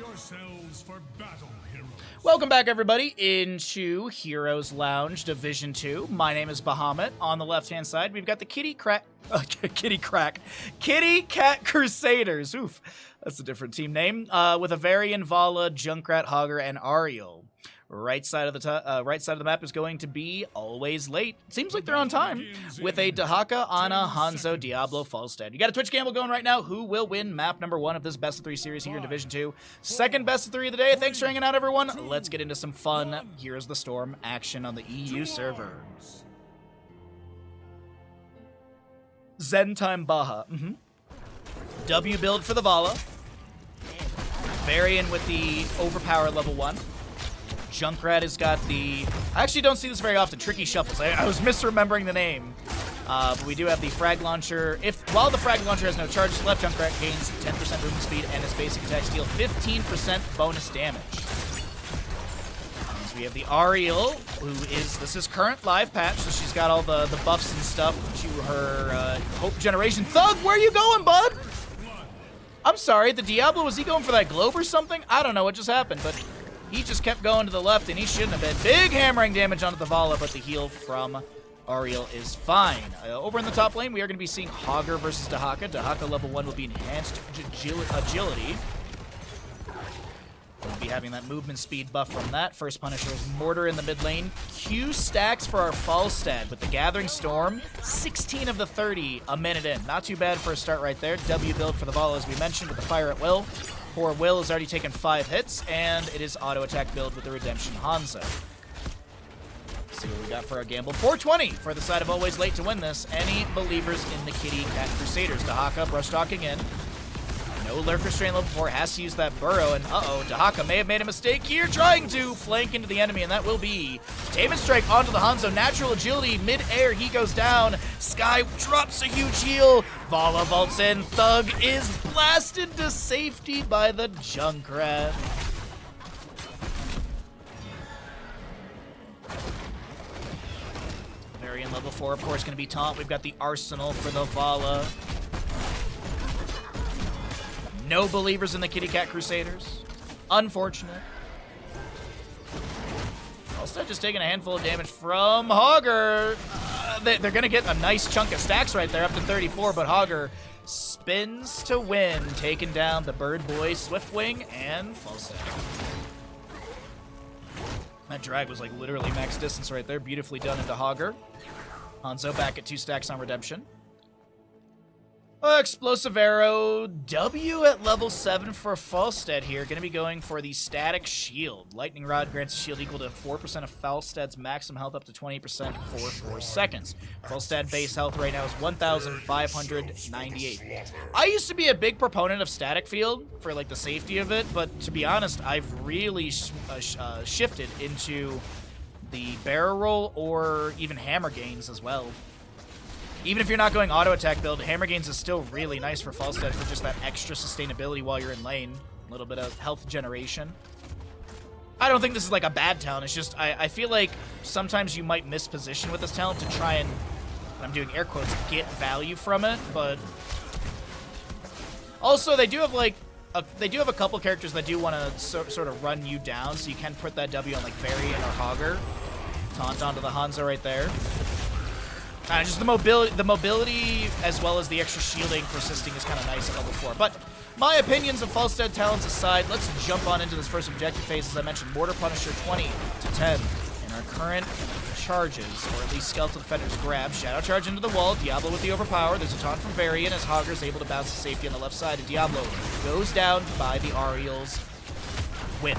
yourselves for battle, heroes. Welcome back, everybody, into Heroes Lounge Division 2. My name is Bahamut. On the left-hand side, we've got the KittyKat Crusaders. Oof, that's a different team name. With a Varian, Vala, Junkrat, Hogger, and Ariel. Right side of the map is going to be always late. Seems like they're on time. With a Dahaka, Ana, Hanzo, Diablo, Falstad. You got a Twitch gamble going right now. Who will win map number 1 of this best of 3 series here in Division 2? Second best of 3 of the day. Thanks for hanging out, everyone. Let's get into some fun Heroes of the Storm action on the EU server. Zen time Baha. W build for the Vala. Varian with the overpower level 1. Junkrat has got the... I actually don't see this very often. Tricky Shuffles. I was misremembering the name. But we do have the Frag Launcher. While the Frag Launcher has no charges left, Junkrat gains 10% movement speed and his basic attacks deal 15% bonus damage. So we have the Ariel, who is... This is current live patch, so she's got all the buffs and stuff to her Hope Generation. Thug, where are you going, bud? I'm sorry, the Diablo, was he going for that globe or something? I don't know what just happened, but... He just kept going to the left, and he shouldn't have been. Big hammering damage onto the Vala, but the heal from Ariel is fine. Over in the top lane, we are going to be seeing Hogger versus Dahaka. Dahaka level 1 will be enhanced agility. We'll be having that movement speed buff from that. First Punisher is Mortar in the mid lane. Q stacks for our Falstad with the Gathering Storm. 16 of the 30 a minute in. Not too bad for a start right there. W build for the Vala, as we mentioned, with the Fire at Will. Poor Will has already taken 5 hits, and it is auto attack build with the Redemption Hanzo. Let's see what we got for our gamble. 420 for the side of always late to win this. Any believers in the KittyKat Crusaders? Dahaka brush talking in. No Lurker Strain level 4, has to use that Burrow, and Dahaka may have made a mistake here, trying to flank into the enemy, and that will be Taman Strike onto the Hanzo. Natural agility, mid-air, he goes down. Sky drops a huge heal. Vala vaults in. Thug is blasted to safety by the Junkrat. Varian level 4, of course, going to be taunt. We've got the Arsenal for the Vala. No believers in the KittyKat Crusaders. Unfortunate. Falstad just taking a handful of damage from Hogger. They're going to get a nice chunk of stacks right there, up to 34, but Hogger spins to win, taking down the Bird Boy, Swiftwing, and Falstad. That drag was like literally max distance right there. Beautifully done into Hogger. Hanzo back at 2 stacks on Redemption. Explosive Arrow, W at level 7 for Falstad here. Going to be going for the Static Shield. Lightning Rod grants a shield equal to 4% of Falstad's maximum health up to 20% for 4 seconds. Falstad base health right now is 1,598. I used to be a big proponent of Static Field for like the safety of it, but to be honest, I've really shifted into the Barrel Roll or even Hammer Gains as well. Even if you're not going auto attack build, Hammer Gains is still really nice for Falstad for just that extra sustainability while you're in lane. A little bit of health generation. I don't think this is like a bad talent. It's just, I feel like sometimes you might miss position with this talent to try and, I'm doing air quotes, get value from it, but... Also, they do have like, a couple characters that do want to sort of run you down, so you can put that W on like Varian or Hogger. Taunt onto the Hanzo right there. Just the mobility as well as the extra shielding persisting is kind of nice at level 4. But my opinions of Falstad talents aside, let's jump on into this first objective phase. As I mentioned, Mortar Punisher 20 to 10 in our current charges, or at least Skeletal Defender's grab. Shadow Charge into the wall. Diablo with the overpower. There's a taunt from Varian as Hogger is able to bounce to safety on the left side. And Diablo goes down by the Ariel's win.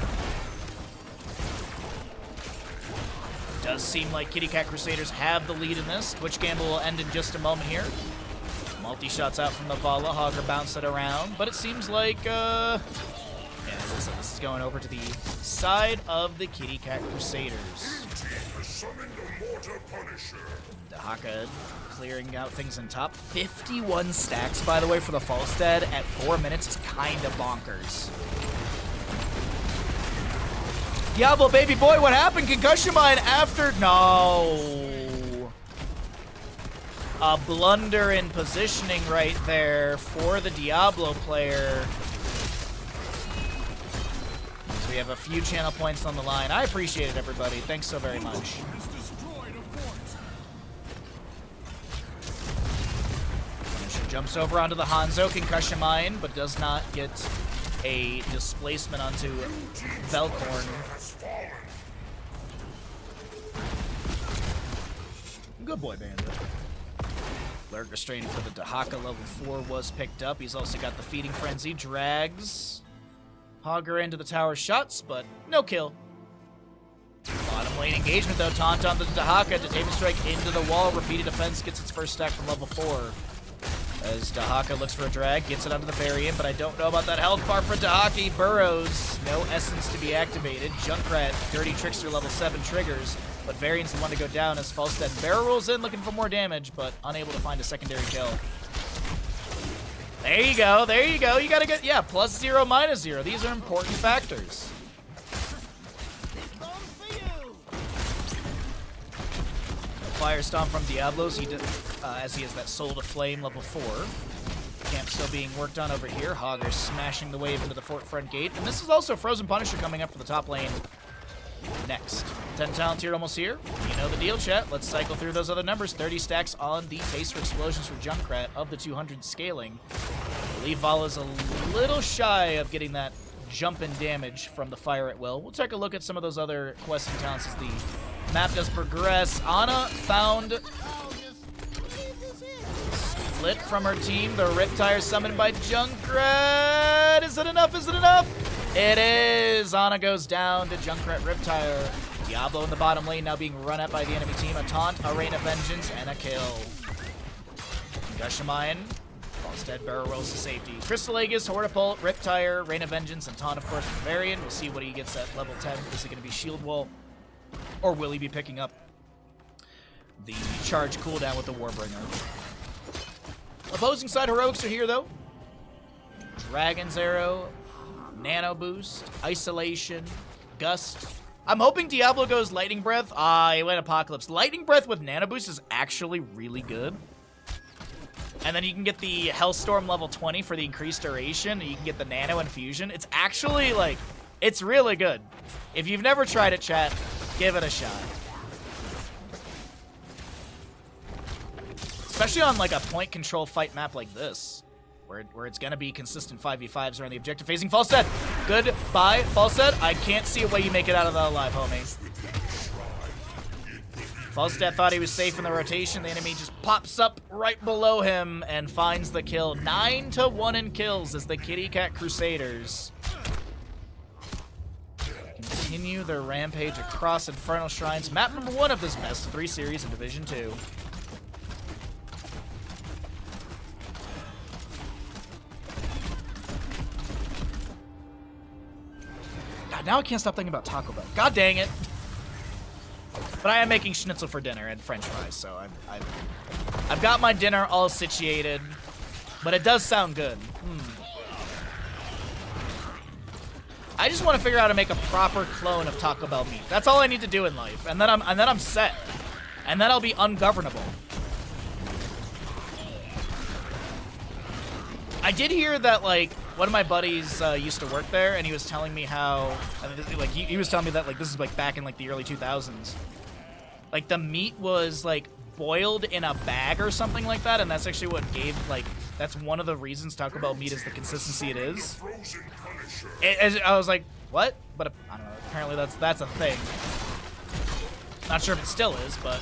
Does seem like KittyKat Crusaders have the lead in this. Twitch gamble will end in just a moment here. Multi-shots out from the Vala. Hogger bounced it around, but it seems like, yeah, this is going over to the side of the KittyKat Crusaders. Dahaka clearing out things in top. 51 stacks, by the way, for the Falstad at 4 minutes is kind of bonkers. Diablo, baby boy, what happened? Concussion mine after... No. A blunder in positioning right there for the Diablo player. We have a few channel points on the line. I appreciate it, everybody. Thanks so very much. Punisher jumps over onto the Hanzo, concussion mine, but does not get a displacement onto Velkorn. Good boy, Bandit. Lurk Restraint for the Dahaka level 4 was picked up. He's also got the Feeding Frenzy. Drags Hogger into the tower shots, but no kill. Bottom lane engagement, though. Taunt on the Dahaka to Table Strike into the wall. Repeated defense gets its first stack from level 4. As Dahaka looks for a drag, gets it onto the variant, but I don't know about that health bar for Dahaka. He burrows. No essence to be activated. Junkrat, Dirty Trickster level 7 triggers, but Variant's the one to go down as Falstad barrel rolls in looking for more damage, but unable to find a secondary kill. There you go, there you go. You gotta get, yeah, +0, -0. These are important factors. Fire Stomp from Diablos, as he has that Soul to Flame level 4. Camp still being worked on over here. Hogger smashing the wave into the fort front gate. And this is also Frozen Punisher coming up for the top lane next. 10 talent tier almost here. You know the deal, chat. Let's cycle through those other numbers. 30 stacks on the Taste for Explosions for Junkrat of the 200 scaling. I believe Vala's a little shy of getting that jump in damage from the Fire at Will. We'll take a look at some of those other quests and talents as the map does progress. Ana found split from her team. The Riptire summoned by Junkrat. Is it enough? Is it enough? It is. Ana goes down to Junkrat Riptire. Diablo in the bottom lane now being run at by the enemy team. A taunt, a Rain of Vengeance, and a kill. Gushamayan. Falstad barrel rolls to safety. Crystal Aegis, Hortipult, Riptire, Rain of Vengeance, and taunt, of course, from Varian. We'll see what he gets at level 10. Is it going to be Shield Wall? Or will he be picking up the charge cooldown with the Warbringer? Opposing side heroics are here, though. Dragon's Arrow, Nano Boost, Isolation, Gust. I'm hoping Diablo goes Lightning Breath. He went Apocalypse. Lightning Breath with Nano Boost is actually really good. And then you can get the Hellstorm level 20 for the increased duration. And you can get the Nano Infusion. It's actually, like, it's really good. If you've never tried it, chat, give it a shot. Especially on, like, a point control fight map like this, where it's going to be consistent 5v5s around the objective facing. Falstad, goodbye, Falstad. I can't see a way you make it out of that alive, homie. Falstad thought he was safe in the rotation. The enemy just pops up right below him and finds the kill. 9-1 in kills as the KittyKat Crusaders continue their rampage across Infernal Shrines. Map number 1 of this best of 3 series in Division 2. God, now I can't stop thinking about Taco Bell. God dang it. But I am making schnitzel for dinner and french fries, so I've got my dinner all situated. But it does sound good. I just want to figure out how to make a proper clone of Taco Bell meat. That's all I need to do in life, and then I'm set. And then I'll be ungovernable. I did hear that, like, one of my buddies used to work there, and he was telling me how, like, he was telling me that, like, this is, like, back in, like, the early 2000s. Like, the meat was, like, boiled in a bag or something like that, and that's actually what gave, like, that's one of the reasons Taco Bell meat is the consistency it is. I was like, what? But I don't know, apparently that's a thing. Not sure if it still is, but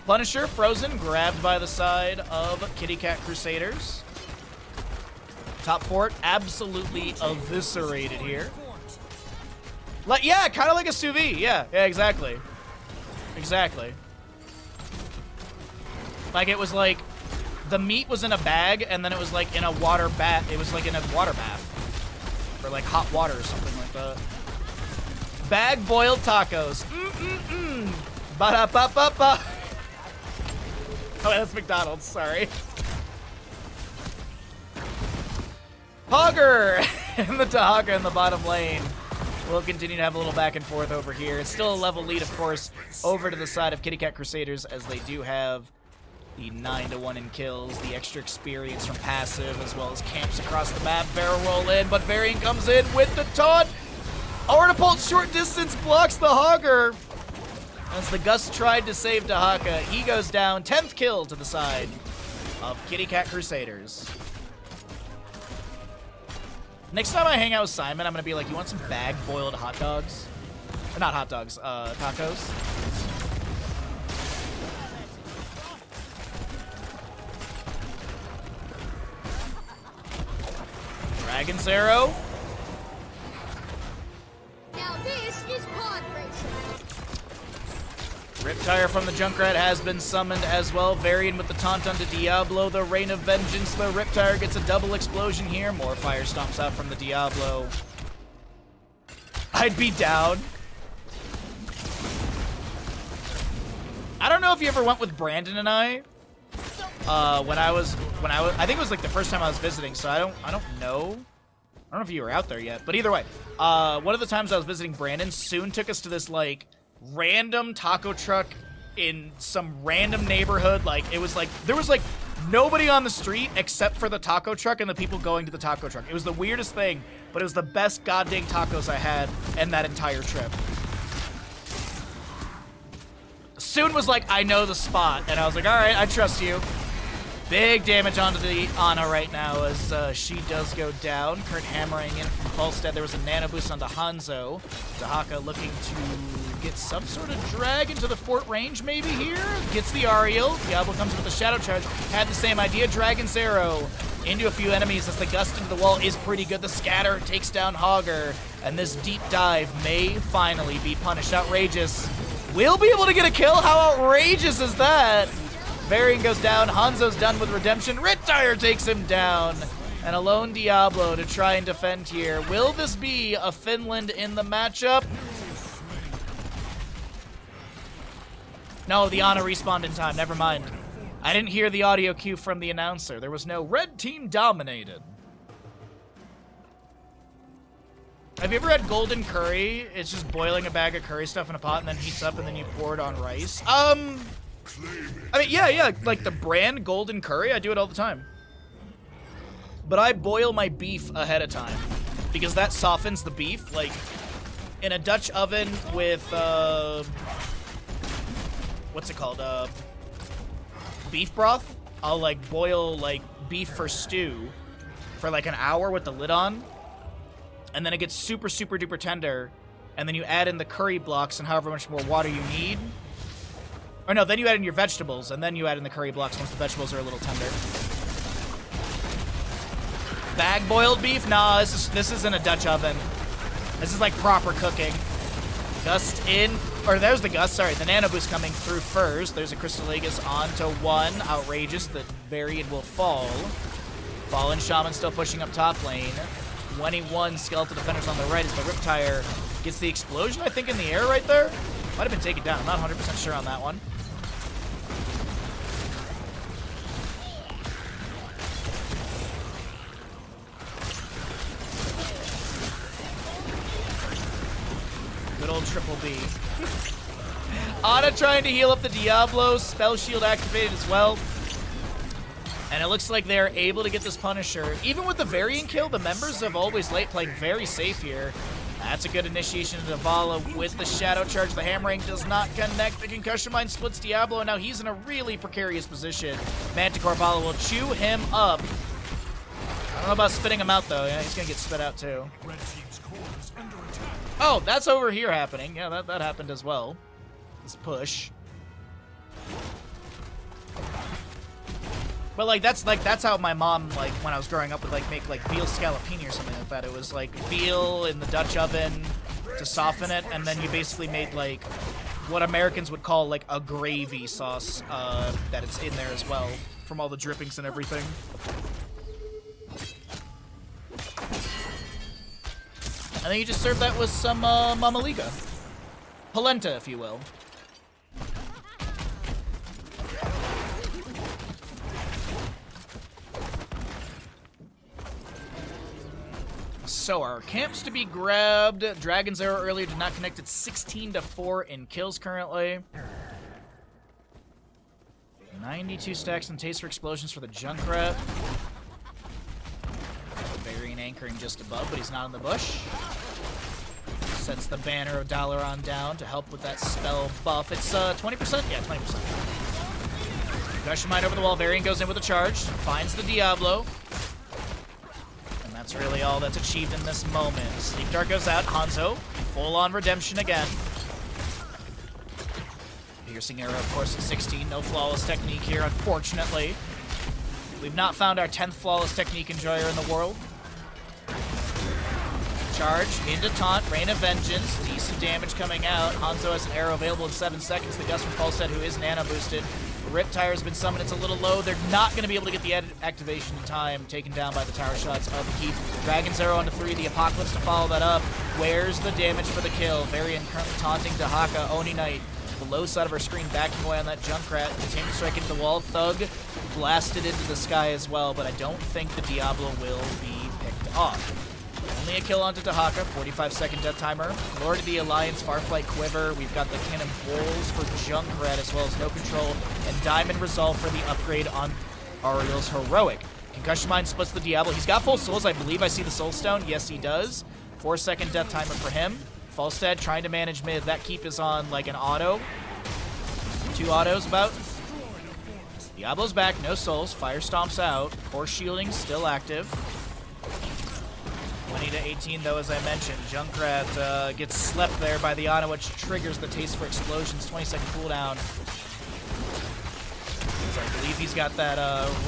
Punisher, frozen, grabbed by the side of KittyKat Crusaders. Top fort, absolutely eviscerated here. Like, yeah, kind of like a sous vide. Yeah, exactly. Exactly. Like, it was like, the meat was in a bag, and then it was like in a water bath. It was like in a water bath. Or like hot water or something like that. Bag boiled tacos. Ba-da-ba-ba-ba. Oh, that's McDonald's, sorry. Hogger and the Dahaka in the bottom lane. We'll continue to have a little back and forth over here. It's still a level lead, of course, over to the side of KittyKat Crusaders, as they do have the 9-1 in kills, the extra experience from passive, as well as camps across the map. Barrel roll in, but Varian comes in with the taunt. Artipult short distance blocks the Hogger. As the Gust tried to save Dahaka, he goes down. 10th kill to the side of KittyKat Crusaders. Next time I hang out with Simon, I'm going to be like, you want some bag-boiled hot dogs? Or not hot dogs, tacos. Dragon's Arrow. Now this is pod racing. Riptire from the Junkrat has been summoned as well. Varian with the taunt onto Diablo. The Rain of Vengeance. The Riptire gets a double explosion here. More fire stomps out from the Diablo. I'd be down. I don't know if you ever went with Brandon and I. I think it was like the first time I was visiting, so I don't know. I don't know if you were out there yet, but either way, one of the times I was visiting Brandon, Soon took us to this like random taco truck in some random neighborhood. Like it was like there was like nobody on the street except for the taco truck and the people going to the taco truck. It was the weirdest thing, but it was the best goddamn tacos I had in that entire trip. Soon was like, I know the spot, and I was like, all right, I trust you. Big damage onto the Ana right now as she does go down. Current hammering in from Falstead. There was a nano boost onto Hanzo. Dahaka looking to get some sort of drag into the fort range maybe here. Gets the Ariel. Diablo comes with the Shadow Charge. Had the same idea. Dragon's Arrow into a few enemies as the Gust into the wall is pretty good. The Scatter takes down Hogger, and this deep dive may finally be punished. Outrageous. We'll be able to get a kill? How outrageous is that? Varian goes down. Hanzo's done with redemption. Riptire takes him down. And a lone Diablo to try and defend here. Will this be a Finland in the matchup? No, the Ana respawned in time. Never mind. I didn't hear the audio cue from the announcer. There was no red team dominated. Have you ever had golden curry? It's just boiling a bag of curry stuff in a pot and then heats up and then you pour it on rice. I mean, yeah, like the brand golden curry, I do it all the time. But I boil my beef ahead of time because that softens the beef. Like in a Dutch oven with, what's it called? Beef broth. I'll like boil like beef for stew for like an hour with the lid on. And then it gets super, super duper tender. And then you add in the curry blocks and however much more water you need. Or no, then you add in your vegetables, and then you add in the curry blocks once the vegetables are a little tender. Bag boiled beef? Nah, this isn't a Dutch oven. This is like proper cooking. Gust in, or there's the Gust, sorry, the Nano Boost coming through first. There's a Crystallegus onto one. Outrageous, the Varian will fall. Fallen Shaman still pushing up top lane. 21 Skeletal Defenders on the right as the Riptire gets the explosion, I think, in the air right there. Might have been taken down. I'm not 100% sure on that one. Good old triple B. Ana trying to heal up the Diablo. Spell Shield activated as well. And it looks like they're able to get this Punisher. Even with the Varian kill, the members of Always Late playing very safe here. That's a good initiation into Vala with the Shadow Charge. The Hammering does not connect. The Concussion Mine splits Diablo, and now he's in a really precarious position. Manticore Vala will chew him up. I don't know about spitting him out, though. Yeah, he's going to get spit out, too. Oh, that's over here happening. Yeah, that happened as well. This push. But that's how my mom, like, when I was growing up, would like make like veal scallopini or something like that. It was like veal in the Dutch oven to soften it, and then you basically made like what Americans would call like a gravy sauce that it's in there as well from all the drippings and everything. And then you just serve that with some mamaliga. Polenta, if you will. So our camps to be grabbed. Dragon's Arrow earlier did not connect. It's 16-4 in kills currently. 92 stacks and taste for explosions for the Junkrat. Varian anchoring just above, but he's not in the bush. Sets the banner of Dalaran down to help with that spell buff. It's 20%? Yeah, 20%. Gushing Mine over the wall. Varian goes in with a charge. Finds the Diablo. And that's really all that's achieved in this moment. Sleep Dart goes out. Hanzo, full-on redemption again. Piercing arrow, of course, at 16. No flawless technique here, unfortunately. We've not found our 10th flawless technique enjoyer in the world. Charge into taunt, Rain of Vengeance, decent damage coming out. Hanzo has an arrow available in 7 seconds. The Gust from Falstead, who is nano boosted. Riptire has been summoned, it's a little low. They're not going to be able to get the activation in time, taken down by the tower shots of the Keep. Dragon's Arrow onto 3, the Apocalypse to follow that up. Where's the damage for the kill? Varian currently taunting Dahaka, Oni Knight. The low side of our screen backing away on that Junkrat. Continuing to strike into the wall. Thug blasted into the sky as well, but I don't think the Diablo will be picked off. Only a kill onto Dahaka, 45-second death timer. Lord of the Alliance, Farflight Quiver. We've got the Cannon Bowls for Junkrat as well as No Control. And Diamond Resolve for the upgrade on Ariel's Heroic. Concussion Mine splits the Diablo. He's got full souls. I believe I see the Soul Stone. Yes, he does. 4-second death timer for him. Falstead trying to manage mid. That Keep is on like an auto. 2 autos about. Diablo's back, no souls. Fire Stomps out. Core shielding still active. 20 to 18 though, as I mentioned. Junkrat gets slept there by the auto, which triggers the Taste for Explosions. 20-second cooldown. So I believe he's got that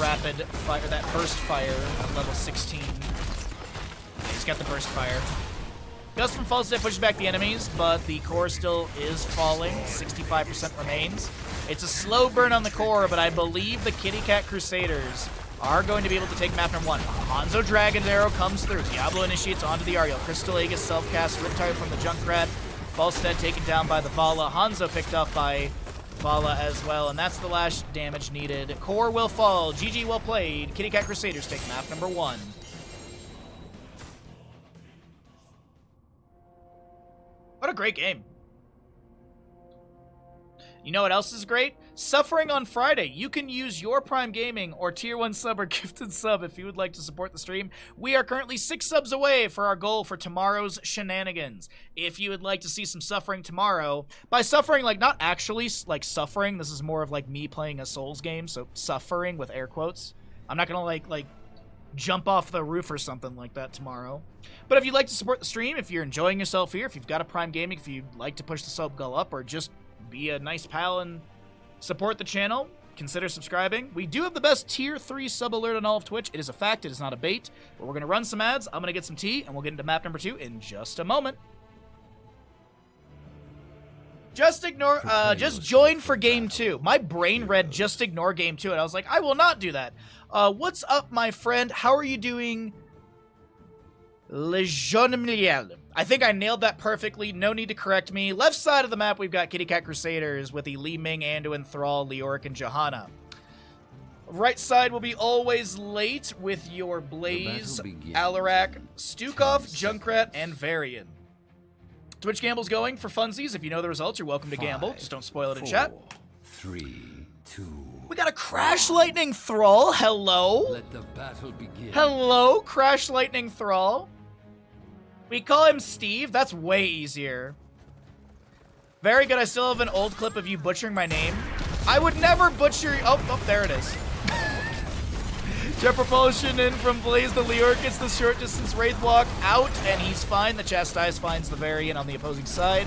rapid fire, that burst fire at level 16. He's got the burst fire. Gust from Falstead pushes back the enemies, but the core still is falling. 65% remains. It's a slow burn on the core, but I believe the KittyKat Crusaders are going to be able to take map number 1. Hanzo Dragon's Arrow comes through. Diablo initiates onto the Ariel. Crystal Aegis self-cast. Riptire from the Junkrat. Falstead taken down by the Vala. Hanzo picked up by Vala as well, and that's the last damage needed. Core will fall. GG, well played. KittyKat Crusaders take map number 1. What a great game. You know what else is great? Suffering on Friday. You can use your Prime Gaming or Tier 1 sub or gifted sub if you would like to support the stream. We are currently 6 subs away for our goal for tomorrow's shenanigans. If you would like to see some suffering tomorrow, by suffering, like not actually like suffering, this is more of like me playing a Souls game, so suffering with air quotes. I'm not gonna like jump off the roof or something like that tomorrow. But if you'd like to support the stream, if you're enjoying yourself here, if you've got a Prime Gaming, if you'd like to push the sub goal up or just be a nice pal and support the channel, consider subscribing. We do have the best Tier 3 sub alert on all of Twitch. It is a fact. It is not a bait. But we're going to run some ads. I'm going to get some tea, and we'll get into map number 2 in just a moment. Just ignore, just join for game 2. My brain read just ignore game 2, and I was like, I will not do that. What's up, my friend? How are you doing? Le Jeune Miliel. I think I nailed that perfectly. No need to correct me. Left side of the map, we've got KittyKat Crusaders with the Li Ming, Anduin, Thrall, Leoric, and Johanna. Right side will be Always Late with your Blaze, Alarak, Stukov, Junkrat, and Varian. Twitch Gamble's going for funsies. If you know the results, you're welcome to gamble. Just don't spoil it in chat. 3, 2. We got a Crash Lightning Thrall. Hello. Let the battle begin. Hello, Crash Lightning Thrall. We call him Steve. That's way easier. Very good. I still have an old clip of you butchering my name. I would never butcher... Oh, there it is. Jet Propulsion in from Blaze. The Leoric gets the short distance Wraith Walk out, and he's fine. The Chastise finds the Varian on the opposing side.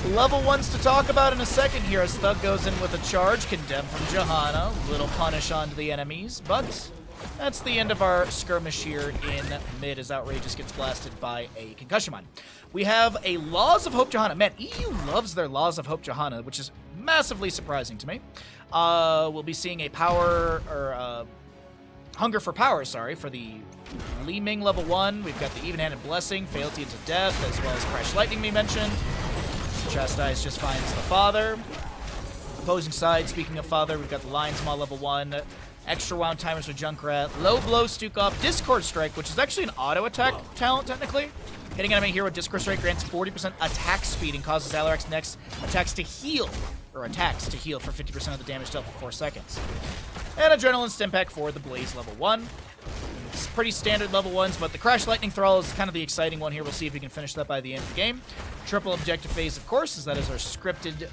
Level 1s to talk about in a second here as Thug goes in with a charge. Condemned from Johanna. Little punish onto the enemies, but that's the end of our skirmish here in mid as Outrageous gets blasted by a concussion mine. We have a Laws of Hope Johanna. Man, EU loves their Laws of Hope Johanna, which is massively surprising to me. We'll be seeing a power, or Hunger for Power, sorry, for the Li Ming level 1. We've got the Even-Handed Blessing, Fealty into Death, as well as Crash Lightning we mentioned. Chastise just finds the Father. Opposing side, speaking of Father, we've got the Lion's Maw level 1. Extra wound timers with Junkrat. Low blow Stukov. Discord Strike, which is actually an auto attack talent, technically. Hitting enemy here with Discord Strike grants 40% attack speed and causes Alarak's next attacks to heal for 50% of the damage dealt for 4 seconds. And Adrenaline Stim Pack for the Blaze level 1. It's pretty standard level ones, but the Crash Lightning Thrall is kind of the exciting one here. We'll see if we can finish that by the end of the game. Triple objective phase, of course, as that is our scripted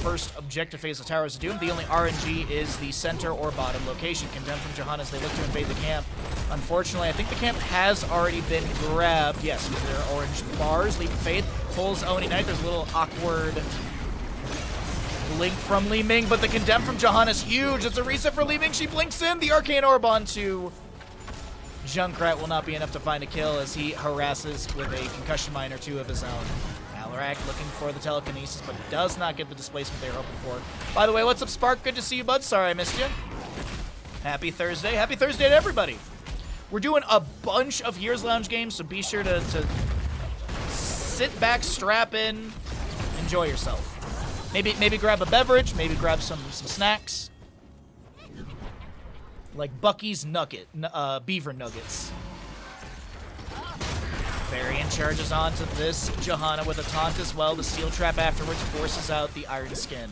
first objective phase of Towers of Doom. The only RNG is the center or bottom location. Condemned from Johanna as they look to invade the camp. Unfortunately, I think the camp has already been grabbed. Yes, with their orange bars. Leap of Faith pulls Oni Knight. There's a little awkward blink from Li Ming, but the Condemned from Johanna is huge. It's a reset for Li Ming. She blinks in. The Arcane Orb onto Junkrat will not be enough to find a kill as he harasses with a concussion mine or two of his own. Alarak looking for the telekinesis, but does not get the displacement they were hoping for. By the way, what's up, Spark? Good to see you, bud. Sorry I missed you. Happy Thursday. Happy Thursday to everybody. We're doing a bunch of Heroes Lounge games, so be sure to sit back, strap in, enjoy yourself. Maybe grab a beverage, maybe grab some snacks. Like Bucky's Beaver Nuggets. Varian charges onto this Johanna with a taunt as well. The Steel Trap afterwards forces out the Iron Skin.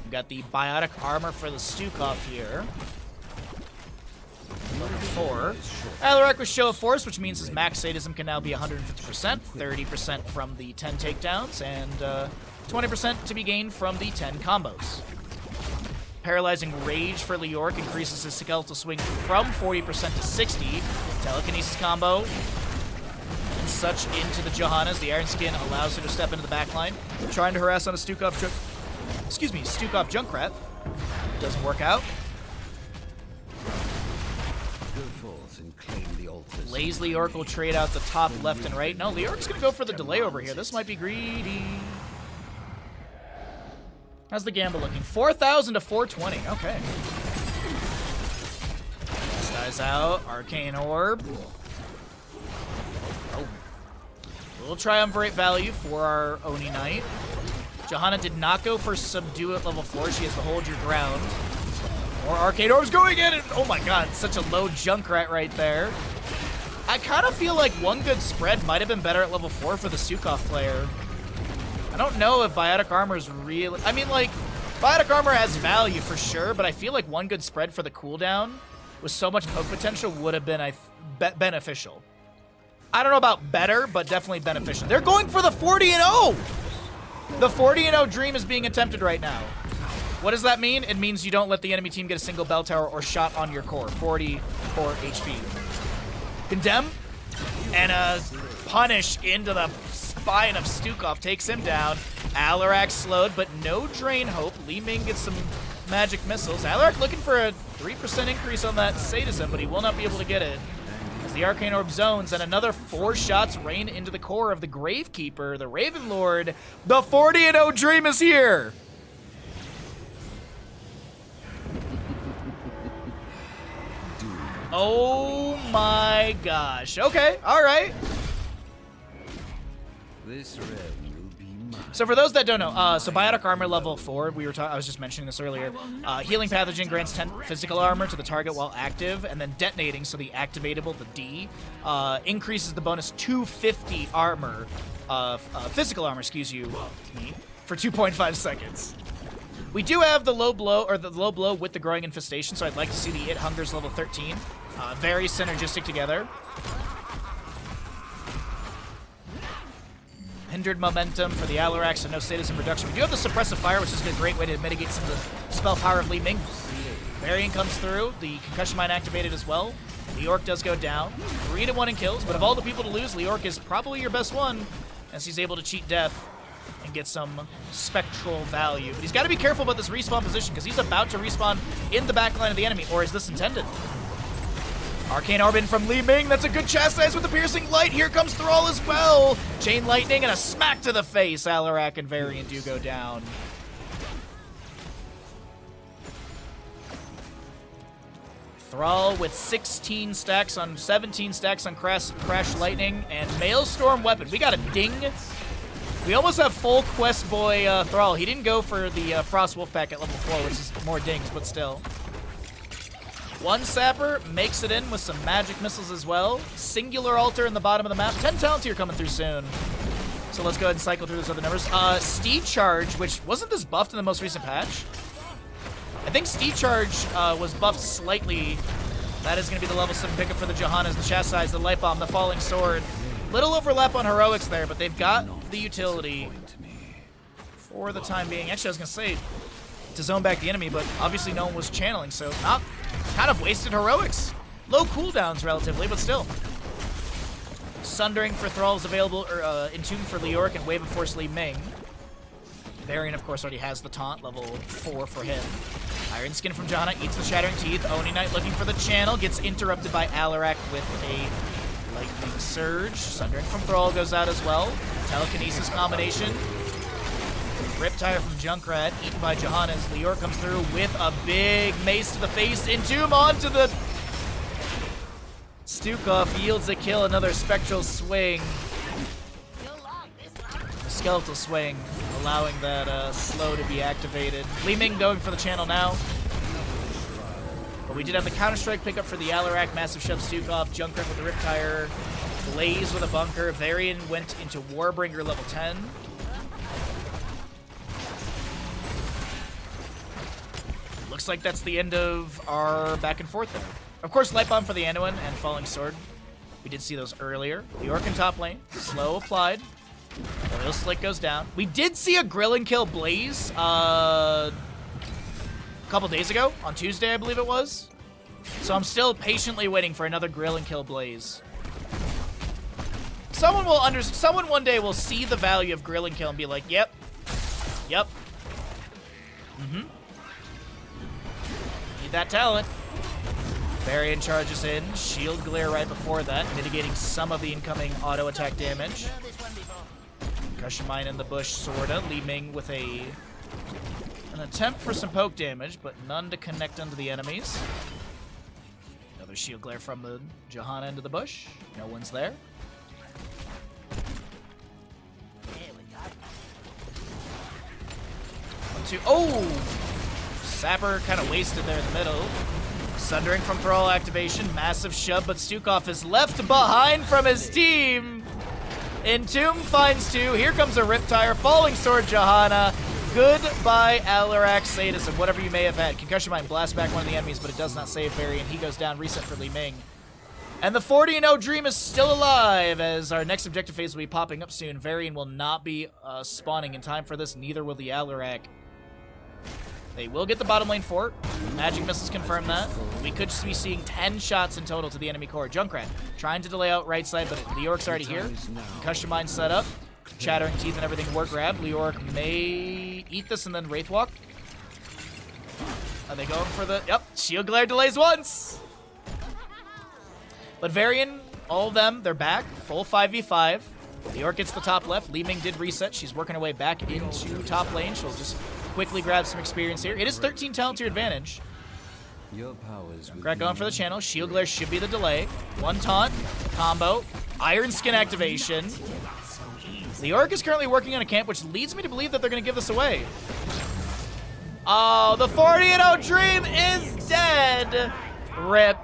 We've got the Biotic Armor for the Stukov here. Level 4. Alarak with Show of Force, which means his max sadism can now be 150%, 30% from the 10 takedowns, and 20% to be gained from the 10 combos. Paralyzing Rage for Leoric increases his skeletal swing from 40% to 60. Telekinesis combo and such into the Johannas. The Iron Skin allows her to step into the backline. Trying to harass on a Stukov Junkrat. Doesn't work out. Lays Leoric will trade out the top left and right. No, Leoric's gonna go for the delay over here. This might be greedy. How's the gamble looking? 4,000 to 420. Okay. This guy's out. Arcane Orb. Oh. A little Triumvirate value for our Oni Knight. Johanna did not go for Subdue at level 4. She has to hold your ground. More Arcane Orbs going in. And, oh my god, such a low Junkrat right there. I kind of feel like one good spread might have been better at level 4 for the Stukov player. I don't know if Biotic Armor is really... I mean, like, Biotic Armor has value for sure, but I feel like one good spread for the cooldown with so much poke potential would have been beneficial. I don't know about better, but definitely beneficial. They're going for the 40-0! The 40-0 dream is being attempted right now. What does that mean? It means you don't let the enemy team get a single bell tower or shot on your core. 40 core HP. Condemn and a punish into the spine of Stukov takes him down. Alarak slowed, but no Drain Hope. Li Ming gets some magic missiles. Alarak looking for a 3% increase on that sadism, but he will not be able to get it. As the Arcane Orb zones, and another 4 shots rain into the core of the Gravekeeper, the Raven Lord. The 40-0 dream is here! Oh my gosh. Okay, alright. This realm will be mine. So for those that don't know, so Biotic Armor level 4, I was just mentioning this earlier. Healing Pathogen grants 10 physical armor to the target while active, and then detonating, so the activatable, the D, increases the bonus 250 armor, physical armor, excuse you, for 2.5 seconds. We do have the low blow with the Growing Infestation, so I'd like to see the It Hungers level 13. Very synergistic together. Hindered momentum for the Alarak, so no sadism reduction. We do have the Suppressive Fire, which is a great way to mitigate some of the spell power of Li Ming. Varian comes through, the Concussion Mine activated as well. Leoric does go down. 3-1 in kills, but of all the people to lose, Leoric is probably your best one, as he's able to cheat death and get some spectral value. But he's got to be careful about this respawn position, because he's about to respawn in the backline of the enemy, or is this intended? Arcane Orb in from Li Ming. That's a good chastise with the Piercing Light. Here comes Thrall as well. Chain Lightning and a smack to the face. Alarak and Varian do go down. Thrall with 17 stacks on Crash Lightning and Maelstrom Weapon. We got a ding. We almost have full Quest Boy Thrall. He didn't go for the Frost Wolfpack at level 4, which is more dings, but still. One Sapper makes it in with some magic missiles as well. Singular Altar in the bottom of the map. 10 talents here coming through soon. So let's go ahead and cycle through those other numbers. Steed Charge, which wasn't this buffed in the most recent patch? I think Steed Charge was buffed slightly That is going to be the level 7 pickup for the Johannas, the Chastise, the Light Bomb, the Falling Sword. Little overlap on Heroics there, but they've got the utility for the time being. Actually, I was going to say to zone back the enemy, but obviously no one was channeling, so not kind of wasted Heroics. Low cooldowns relatively, but still. Sundering for Thrall is available, or Entomb for Leoric, and Wave of Force Li Ming. Varian, of course, already has the taunt, level 4 for him. Iron Skin from Johanna eats the Shattering Teeth. Oni Knight looking for the channel, gets interrupted by Alarak with a Lightning Surge. Sundering from Thrall goes out as well. Telekinesis combination. Riptire from Junkrat, eaten by Johanna as Leoric comes through with a big mace to the face. Entomb onto the... Stukov yields a kill, another Spectral Swing. A Skeletal Swing, allowing that slow to be activated. Li Ming going for the channel now. But we did have the Counter-Strike pickup for the Alarak, Massive Shove Stukov, Junkrat with the Riptire, Blaze with a Bunker, Varian went into Warbringer level 10. Looks like that's the end of our back and forth there. Of course, Light Bomb for the Anduin and Falling Sword. We did see those earlier. The Orc in top lane, slow applied. Oil Slick goes down. We did see a Grill and Kill Blaze a couple days ago, on Tuesday, I believe it was. So I'm still patiently waiting for another Grill and Kill Blaze. Someone one day will see the value of Grill and Kill and be like, yep. Need that talent. Varian charges in, Shield Glare right before that, mitigating some of the incoming auto attack damage. Concussion Mine in the bush, sorta. Li Ming with an attempt for some poke damage, but none to connect onto the enemies. Another Shield Glare from the Johanna into the bush. No one's there. One, two. Oh! Sapper kind of wasted there in the middle. Sundering from Thrall activation, massive shove, but Stukov is left behind from his team. Entomb finds 2. Here comes a Riptire, Falling Sword Johanna. Goodbye Alarak sadism, whatever you may have had. Concussion Mine blasts back one of the enemies, but it does not save Varian. He goes down, reset for Li Ming. And the 40-0 dream is still alive, as our next objective phase will be popping up soon. Varian will not be spawning in time for this, neither will the Alarak. They will get the bottom lane fort. Magic Missiles confirm that. We could be seeing 10 shots in total to the enemy core. Junkrat trying to delay out right side, but Leoric's already here. Concussion Mine set up. Chattering Teeth and everything were grabbed. Leoric may eat this and then Wraithwalk. Are they going for the... Yep, Shield Glare delays once. But Varian, all of them, they're back. Full 5v5. Leoric gets the top left. Li Ming did reset. She's working her way back into top lane. She'll just quickly grab some experience here. It is 13 talent to your advantage. Junkrat going for the channel. Shield Glare should be the delay. One taunt. Combo. Iron Skin activation. Leoric is currently working on a camp, which leads me to believe that they're going to give this away. Oh, the 40-0 dream is dead. RIP.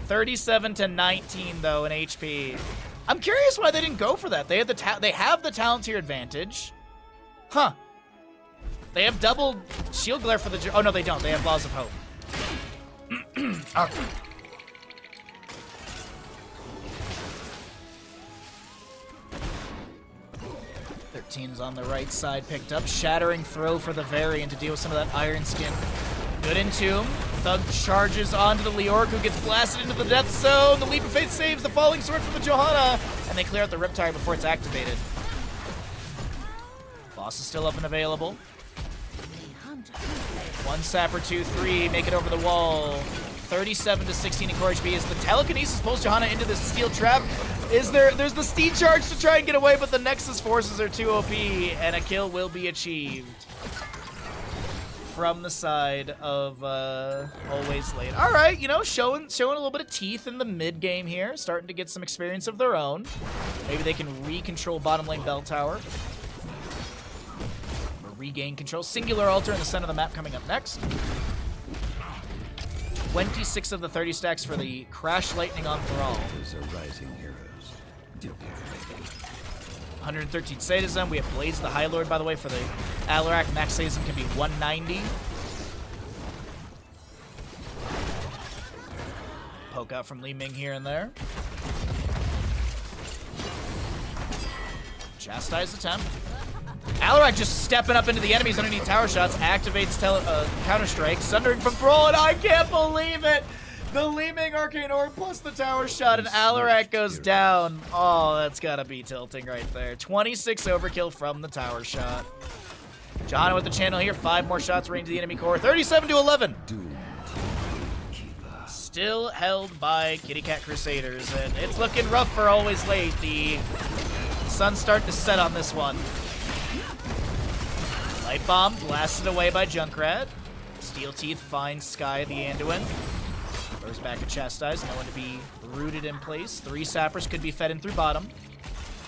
37-19 though in HP. I'm curious why they didn't go for that. They had they have the talent tier advantage. Huh. They have double Shield Glare for the... Oh, no, they don't. They have Laws of Hope. Okay. Is on the right side, picked up. Shattering Throw for the Varian to deal with some of that Iron Skin. Good Entomb. Thug charges onto the Leoric, who gets blasted into the death zone. The Leap of Faith saves the Falling Sword from the Johanna, and they clear out the Riptire before it's activated. Boss is still up and available. One Sapper, 2-3, make it over the wall. 37-16 in core HP. As the Telekinesis pulls Johanna into this steel trap. There's the Steed Charge to try and get away, but the Nexus forces are too OP, and a kill will be achieved from the side of Always Late. All right, you know, showing a little bit of teeth in the mid game here, starting to get some experience of their own. Maybe they can re-control bottom lane bell tower. Or regain control. Singular Altar in the center of the map coming up next. 26 of the 30 stacks for the Crash Lightning on Thrall. 113 sadism. We have Blaze the High Lord, by the way, for the Alarak. Max sadism can be 190. poke out from Li Ming here and there. Chastised attempt. Alarak just stepping up into the enemies underneath tower shots, activates Counter-Strike, Sundering from Thrall, and I can't believe it! The Li Ming Arcane Orb plus the tower shot, and Alarak goes down. Oh, that's gotta be tilting right there. 26 overkill from the tower shot. Johanna with the channel here, 5 more shots range the enemy core, 37 to 11. Still held by KittyKat Crusaders, and it's looking rough for Always Late. The sun's starting to set on this one. Light Bomb blasted away by Junkrat. Steel Teeth finds Sky the Anduin. Throws back at Chastise, no one to be rooted in place. 3 sappers could be fed in through bottom.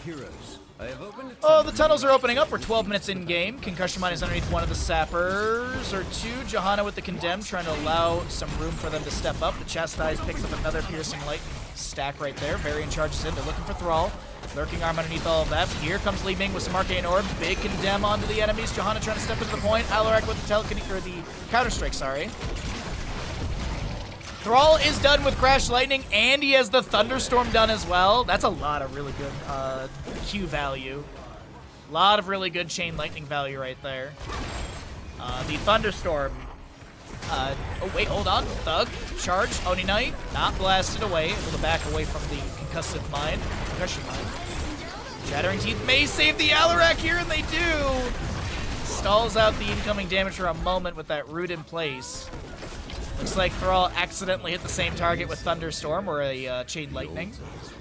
Heroes, I have opened a Oh, the tunnels are opening up. We're 12 minutes in game. Concussion Mine is underneath one of the sappers or 2. Johanna with the Condemned, trying to allow some room for them to step up. The Chastise picks up another Piercing Light stack right there. Varian charges in. They're looking for Thrall. Lurking Arm underneath all of that. Here comes Li Ming with some Arcane Orb. Big Condemn onto the enemies. Johanna trying to step into the point. Alarak with the Counter-Strike, sorry. Thrall is done with Crash Lightning, and he has the Thunderstorm done as well. That's a lot of really good Q value. A lot of really good Chain Lightning value right there. The Thunderstorm. Oh, wait, hold on. Thug, charge, Oni Knight, not blasted away. Able to back away from the Concussion Mine. Shattering Teeth may save the Alarak here, and they do. Stalls out the incoming damage for a moment with that root in place. Looks like Thrall accidentally hit the same target with Thunderstorm or a Chain Lightning.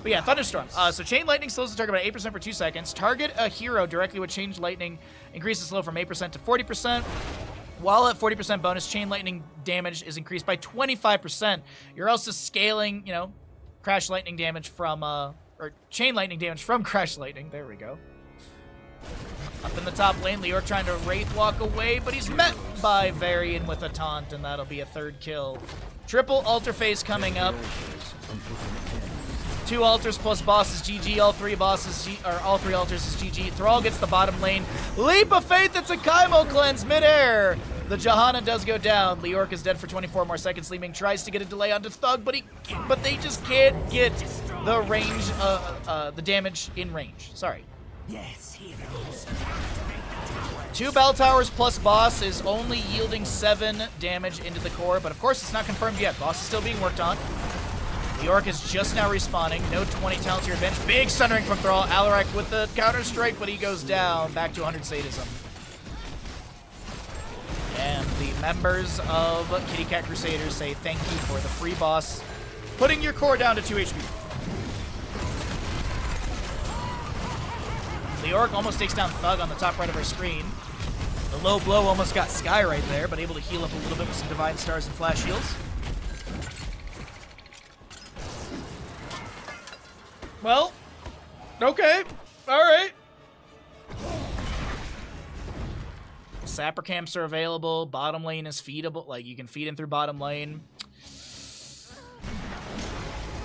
But yeah, Thunderstorm. So Chain Lightning slows the target by 8% for 2 seconds. Target a hero directly with Chain Lightning increases slow from 8% to 40%. While at 40% bonus, Chain Lightning damage is increased by 25%. You're also scaling, you know, Crash Lightning damage from, or Chain Lightning damage from Crash Lightning. There we go. Up in the top lane, Leorc trying to Wraith walk away, but he's met by Varian with a taunt, and that'll be a 3rd kill. Triple altar phase coming up. 2 altars plus boss is GG. All 3 bosses, all 3 altars is GG. Thrall gets the bottom lane. Leap of Faith, it's a Kaimo cleanse midair. The Johanna does go down. Leorc is dead for 24 more seconds. Li Ming tries to get a delay onto Thug, but they just can't get the range, the damage in range. Sorry. Yes, heroes. 2 bell towers plus boss is only yielding 7 damage into the core, but of course it's not confirmed yet. Boss is still being worked on. Leorc is just now respawning. No 20 talents to your bench. Big Sundering from Thrall. Alarak with the Counter-Strike, but he goes down. Back to 100 sadism. And the members of KittyKat Crusaders say thank you for the free boss, putting your core down to 2 HP. Leorc almost takes down Thug on the top right of our screen. The low blow almost got Sky right there, but able to heal up a little bit with some Divine Stars and Flash Heals. Well, okay, all right. Sapper camps are available. Bottom lane is feedable. Like, you can feed in through bottom lane.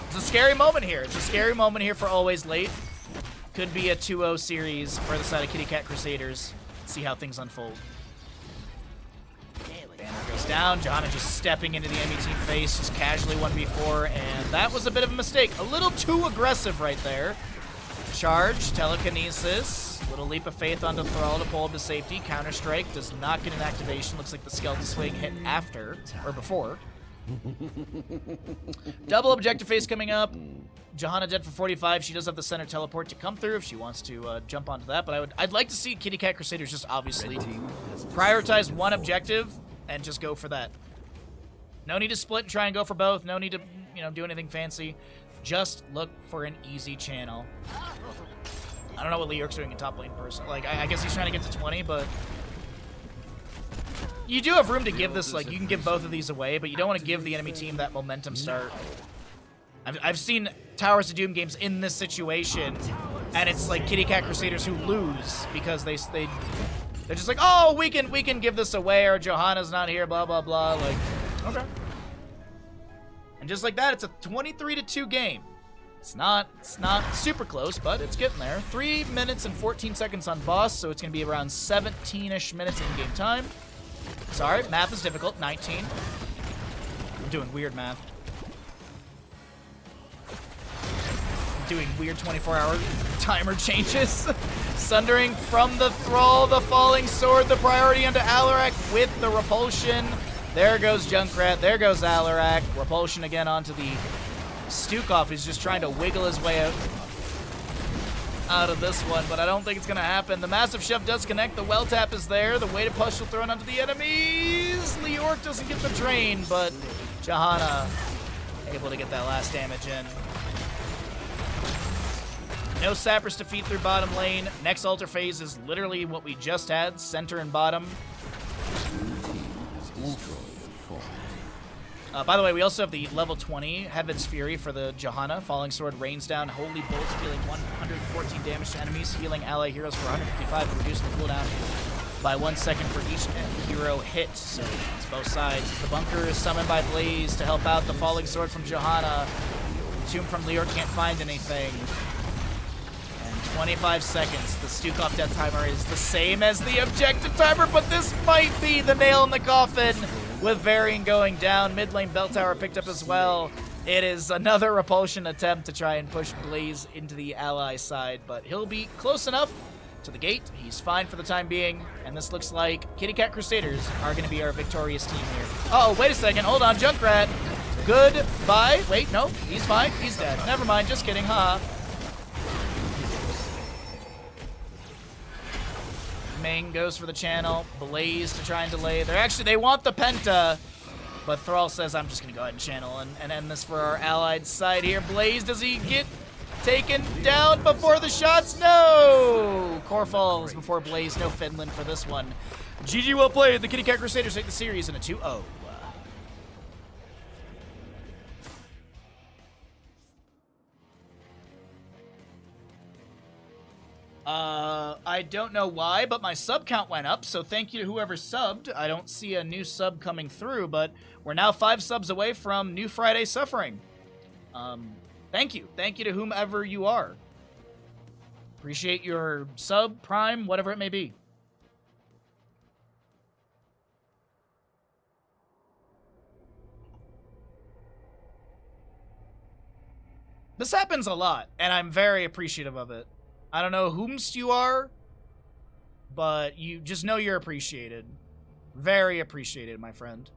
It's a scary moment here. It's a scary moment here for Always Late. Could be a 2-0 series for the side of KittyKat Crusaders. See how things unfold. Banner goes down. Johanna just stepping into the enemy team face, just casually 1v4, and that was a bit of a mistake. A little too aggressive right there. Charge, telekinesis, little leap of faith onto Thrall to pull him to safety. Counter-Strike does not get an activation. Looks like the Skeleton Swing hit after, or before. Double objective phase coming up. Johanna dead for 45. She does have the center teleport to come through if she wants to jump onto that. But I'd like to see KittyKat Crusaders just obviously prioritize one objective and just go for that. No need to split and try and go for both. No need to, you know, do anything fancy. Just look for an easy channel. I don't know what Leorc's doing in top lane person. Like, I guess he's trying to get to 20, but you do have room to give this, like, you can give both of these away, but you don't want to give the enemy team that momentum start. I've seen Towers of Doom games in this situation, and it's like KittyKat Crusaders who lose because they're just like, oh, we can give this away, or Johanna's not here, blah blah blah. Like, okay. And just like that, it's a 23-2 game. It's not super close, but it's getting there. 3 minutes and 14 seconds on boss, so it's gonna be around 17-ish minutes in game time. Sorry, math is difficult. 19. I'm doing weird math. doing weird 24-hour timer changes. Sundering from the Thrall, the Falling Sword, the priority onto Alarak with the repulsion. There goes Junkrat, there goes Alarak. Repulsion again onto the Stukov, who's just trying to wiggle his way out of this one, but I don't think it's going to happen. The Massive Shove does connect, the Well Tap is there, the weighted push will throw it onto the enemies. Leork doesn't get the drain, but Johanna able to get that last damage in. No sappers to feed through bottom lane. Next altar phase is literally what we just had, center and bottom. By the way, we also have the level 20 Heaven's Fury for the Johanna. Falling Sword rains down Holy Bolts, dealing 114 damage to enemies, healing ally heroes for 155, and reducing the cooldown by 1 second for each hero hit. So it's both sides. The Bunker is summoned by Blaze to help out the Falling Sword from Johanna. Tomb from Leork can't find anything. 25 seconds. The Stukov death timer is the same as the objective timer, but this might be the nail in the coffin with Varian going down. Mid lane bell tower picked up as well. It is another repulsion attempt to try and push Blaze into the ally side, but he'll be close enough to the gate. He's fine for the time being, and this looks like KittyKat Crusaders are going to be our victorious team here. Uh-oh, wait a second. Hold on, Junkrat. Goodbye. Wait, no, he's fine. He's dead. Never mind, just kidding, haha. Ming goes for the channel. Blaze to try and delay. They want the Penta, but Thrall says, I'm just going to go ahead and channel and end this for our allied side here. Blaze, does he get taken down before the shots? No! Core falls before Blaze. No Finland for this one. GG, well played. The KittyKat Crusaders take the series in a 2-0. I don't know why, but my sub count went up, so thank you to whoever subbed. I don't see a new sub coming through, but we're now 5 subs away from New Friday Suffering. Thank you. Thank you to whomever you are. Appreciate your sub, prime, whatever it may be. This happens a lot, and I'm very appreciative of it. I don't know whomst you are, but you just know you're appreciated. Very appreciated, my friend.